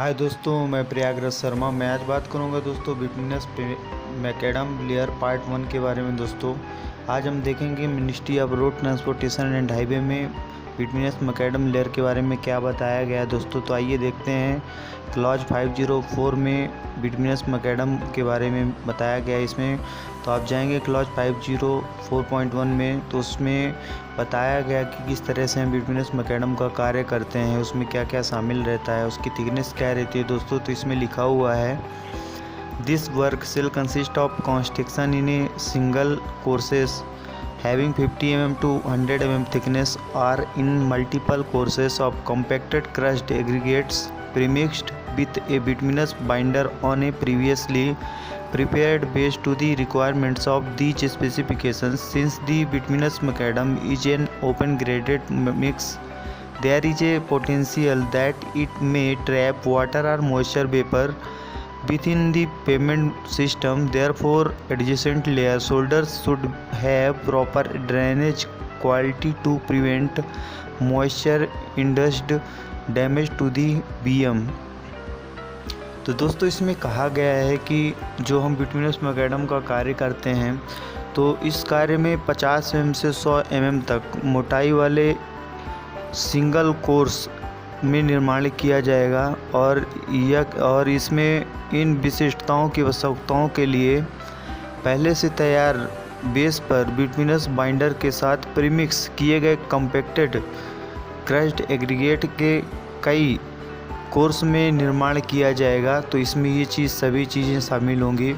हाय दोस्तों, मैं प्रयागराज शर्मा। मैं आज बात करूंगा दोस्तों बिटवीनस मैकेडम लेयर पार्ट 1 के बारे में। दोस्तों आज हम देखेंगे ministry of road transportation and highway में बिटवीनस मैकेडम लेयर के बारे में क्या बताया गया है दोस्तों। तो आइए देखते हैं। क्लॉज 504 में बिटवीनस मैकेडम के बारे में बताया गया है इसमें। तो आप जाएंगे क्लॉज 504.1 में, तो उसमें बताया गया कि किस तरह से हम बिटवीनस मैकेडम का कार्य करते हैं, उसमें क्या क्या शामिल रहता है, उसकी थिकनेस क्या रहती है दोस्तों। तो इसमें लिखा हुआ है this work shall consist of construction in a single courses having 50 mm to 100 mm thickness or in multiple courses of compacted crushed aggregates premixed with a bituminous binder on a previously prepared base to the requirements of these specifications. Since the bituminous macadam is an open graded mix, there is a potential that it may trap water or moisture vapor within the pavement system. Therefore, adjacent layer shoulders should have proper drainage quality to prevent moisture induced damage to the BM. तो दोस्तों इसमें कहा गया है कि जो हम बिटवीनस macadam का कार्य करते हैं, तो इस कार्य में 50 mm से 100 mm तक मोटाई वाले सिंगल कोर्स में निर्माण किया जाएगा और इसमें इन विशिष्टताओं की आवश्यकताओं के लिए पहले से तैयार बेस पर बिटवीनस बाइंडर के साथ प्रीमिक्स किए गए कॉम्पैक्टेड क्रश्ड एग्रीगेट के कई कोर्स में निर्माण किया जाएगा। तो इसमें ये सभी चीज़ें शामिल होंगी।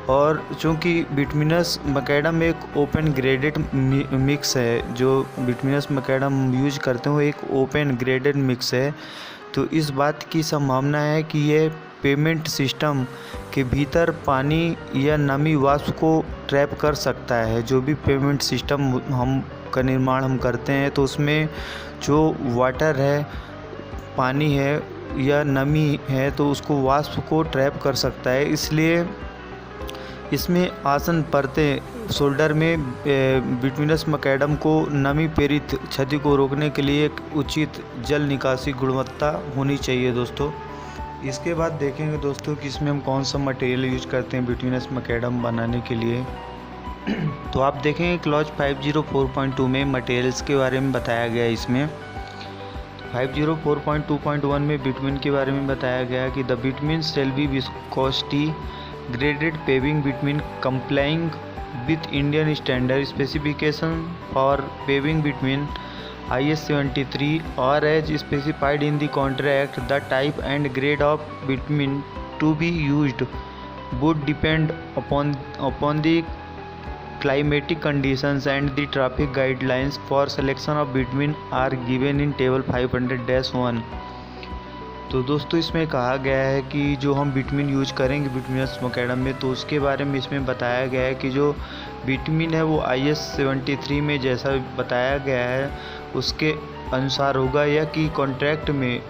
और चूँकि बिटवीनस मैकेडम एक ओपन ग्रेडेड मिक्स है, जो बिटवीनस मैकेडम यूज करते हैं वो एक ओपन ग्रेडेड मिक्स है, तो इस बात की संभावना है कि ये पेमेंट सिस्टम के भीतर पानी या नमी वाष्प को ट्रैप कर सकता है। जो भी पेमेंट सिस्टम का निर्माण हम करते हैं, तो उसमें जो वाटर है, पानी है या नमी है, तो उसको वाष्प को ट्रैप कर सकता है। इसलिए इसमें आसन परतें शोल्डर में बिटवीनस मैकेडम को नमी प्रेरित क्षति को रोकने के लिए एक उचित जल निकासी गुणवत्ता होनी चाहिए दोस्तों। इसके बाद देखेंगे दोस्तों कि इसमें हम कौन सा मटेरियल यूज करते हैं बिटवीनस मैकेडम बनाने के लिए। तो आप देखेंगे क्लॉज 504.2 में मटेरियल्स के बारे में बताया गया है। इसमें 504.2.1 में बिटवीन के बारे में बताया गया है कि the between shall be viscosity graded paving between complying with Indian standard specification for paving between IS 73 or as specified in the contract. The type and grade of bitumen to be used would depend upon the climatic conditions and the traffic guidelines for selection of bitumen are given in table 500-1। तो दोस्तों इसमें कहा गया है कि जो हम between use करेंगे बिटवीनस मैकेडम में, तो उसके बारे में इसमें बताया गया है कि जो बिटवीन है वो IS 73 में जैसा बताया गया है उसके अनुसार होगा, या कि कॉन्ट्रैक्ट में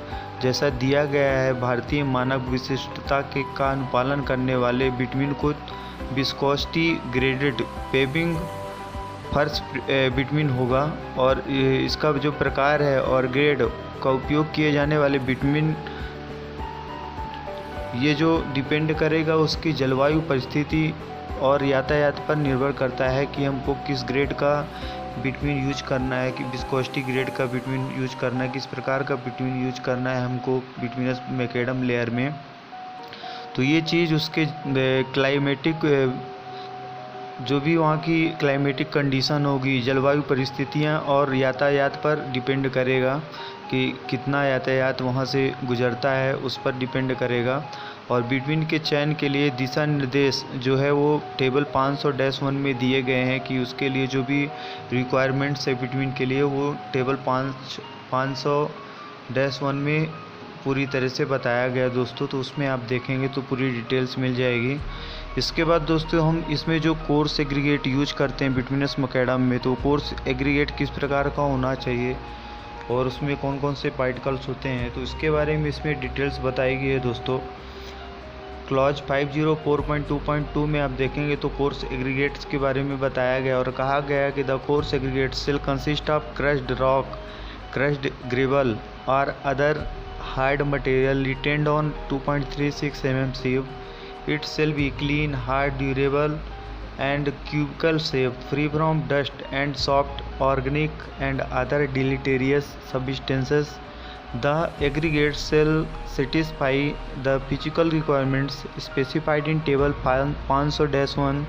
जैसा दिया गया है भारतीय मानक विशिष्टता के का अनुपालन करने वाले बिटवीन को viscosity graded paving first between होगा। और इसका जो प्रकार है और ग्रेड का उपयोग किए जाने वाले बिटवीन, ये जो डिपेंड करेगा उसकी जलवायु परिस्थिति और यातायात पर निर्भर करता है कि हमको किस ग्रेड का बिटवीन यूज करना है, कि विस्कोसिटी ग्रेड का बिटवीन यूज करना है, किस प्रकार का बिटवीन यूज करना है हमको बिटवीनस मैकेडम लेयर में। तो ये चीज़ उसके क्लाइमेटिक जो भी वहाँ की क्लाइमेटिक कंडीशन होगी, जलवायु परिस्थितियाँ और यातायात पर डिपेंड करेगा कि कितना यातायात वहाँ से गुजरता है, उस पर डिपेंड करेगा। और बिटवीन के चयन के लिए दिशा निर्देश जो है वो टेबल 500-1 में दिए गए हैं कि उसके लिए जो भी रिक्वायरमेंट्स है बिटवीन के लिए वो टेबल 500-1 में पूरी तरह से बताया गया दोस्तों। तो उसमें आप देखेंगे तो पूरी डिटेल्स मिल जाएगी। इसके बाद दोस्तों हम इसमें जो कोर्स एग्रीगेट यूज करते हैं बिटवीनस मैकेडम में, तो कोर्स एग्रीगेट किस प्रकार का होना चाहिए और उसमें कौन कौन से पार्टिकल्स होते हैं, तो इसके बारे में इसमें डिटेल्स बताई गई है दोस्तों। क्लॉज 504.2.2 में आप देखेंगे तो कोर्स एग्रीगेट्स के बारे में बताया गया और कहा गया कि the coarse aggregate shall consist of crushed rock, crushed gravel और other hard material retained on 2.36 mm sieve. It shall be clean, hard, durable, and cubical safe, free from dust and soft, organic, and other deleterious substances. The aggregate shall satisfy the physical requirements specified in Table 500-1,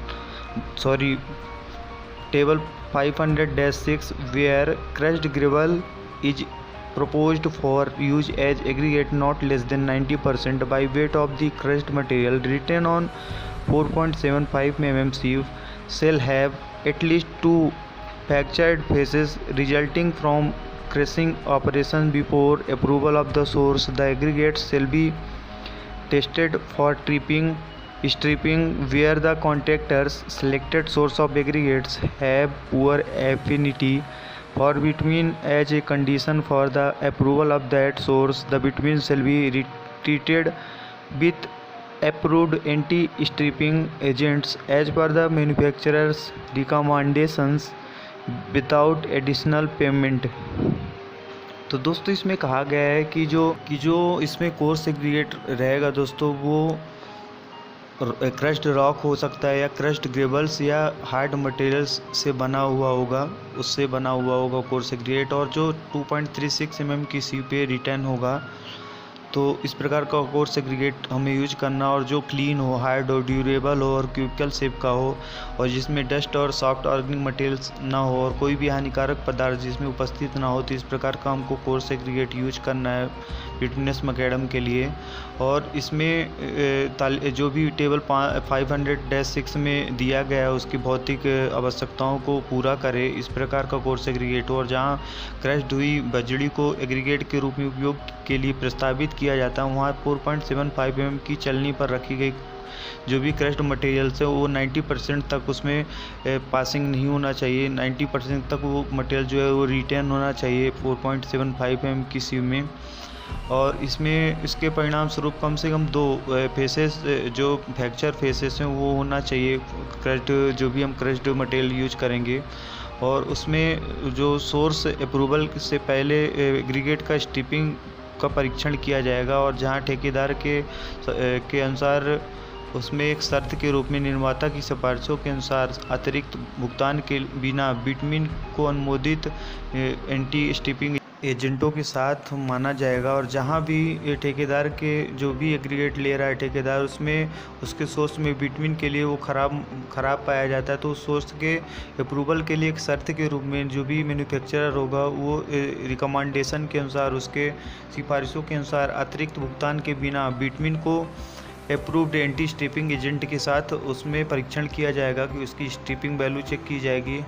Table 500-6, where crushed gravel is proposed for use as aggregate not less than 90% by weight of the crushed material written on 4.75 mm sieve shall have at least 2 fractured faces resulting from crushing operations before approval of the source. The aggregates shall be tested for stripping where the contractor's selected source of aggregates have poor affinity for bitumen. As a condition for the approval of that source, the bitumen shall be treated with approved anti-stripping agents as per the manufacturer's recommendations without additional payment. तो दोस्तों इसमें कहा गया है कि जो इसमें coarse aggregate रहेगा दोस्तों, वो क्रश्ड रॉक हो सकता है या क्रश्ड ग्रेवल्स या हार्ड मटेरियल्स से बना हुआ होगा, उससे बना हुआ होगा कोर्स एग्रीगेट, और जो 2.36 mm की सीव पे रिटर्न होगा। तो इस प्रकार का कोर्स एग्रीगेट हमें यूज करना, और जो क्लीन हो, हार्ड हो, ड्यूरेबल हो और क्यूबिकल शेप का हो, और जिसमें डस्ट और सॉफ्ट ऑर्गेनिक मटेरियल्स ना हो और कोई भी हानिकारक पदार्थ जिसमें उपस्थित ना हो। तो इस प्रकार का हमको कोर्स एग्रीगेट यूज करना है बिटुमिनस मैकेडम के लिए। और इसमें जो भी टेबल 500-6 में दिया गया है उसकी भौतिक आवश्यकताओं को पूरा करे, इस प्रकार का कोर्स एग्रीगेट हो। और जहाँ क्रश्ड हुई बजड़ी को एग्रीगेट के रूप में उपयोग के लिए प्रस्तावित किया जाता है, वहाँ 4.75 mm की चलनी पर रखी गई जो भी क्रश्ड मटेरियल्स है वो 90% तक उसमें पासिंग नहीं होना चाहिए। 90% तक वो मटेरियल जो है वो रिटर्न होना चाहिए 4.75 mm की सीव में। और इसमें इसके परिणाम स्वरूप कम से कम 2 फेसेस जो फ्रैक्चर फेसेस हैं वो होना चाहिए क्रश्ड, जो भी हम क्रश्ड मटेरियल यूज करेंगे। और उसमें जो सोर्स अप्रूवल से पहले एग्रीगेट का स्ट्रिपिंग का परीक्षण किया जाएगा, और जहां ठेकेदार के अनुसार उसमें एक शर्त के रूप में निर्माता की सिफारिशों के अनुसार अतिरिक्त भुगतान के बिना बिटुमिन को अनुमोदित एंटी स्ट्रिपिंग एजेंटों के साथ माना जाएगा। और जहां भी ठेकेदार के जो भी एग्रीगेट ले रहा है ठेकेदार, उसमें उसके सोर्स में बिटुमिन के लिए वो ख़राब पाया जाता है, तो उस सोर्स के अप्रूवल के लिए एक शर्त के रूप में जो भी मैन्युफैक्चरर होगा वो रिकमेंडेशन के अनुसार, उसके सिफारिशों के अनुसार अतिरिक्त भुगतान के बिना बिटुमिन को अप्रूव्ड एंटी स्ट्रिपिंग एजेंट के साथ उसमें परीक्षण किया जाएगा कि उसकी स्ट्रिपिंग वैल्यू चेक की जाएगी।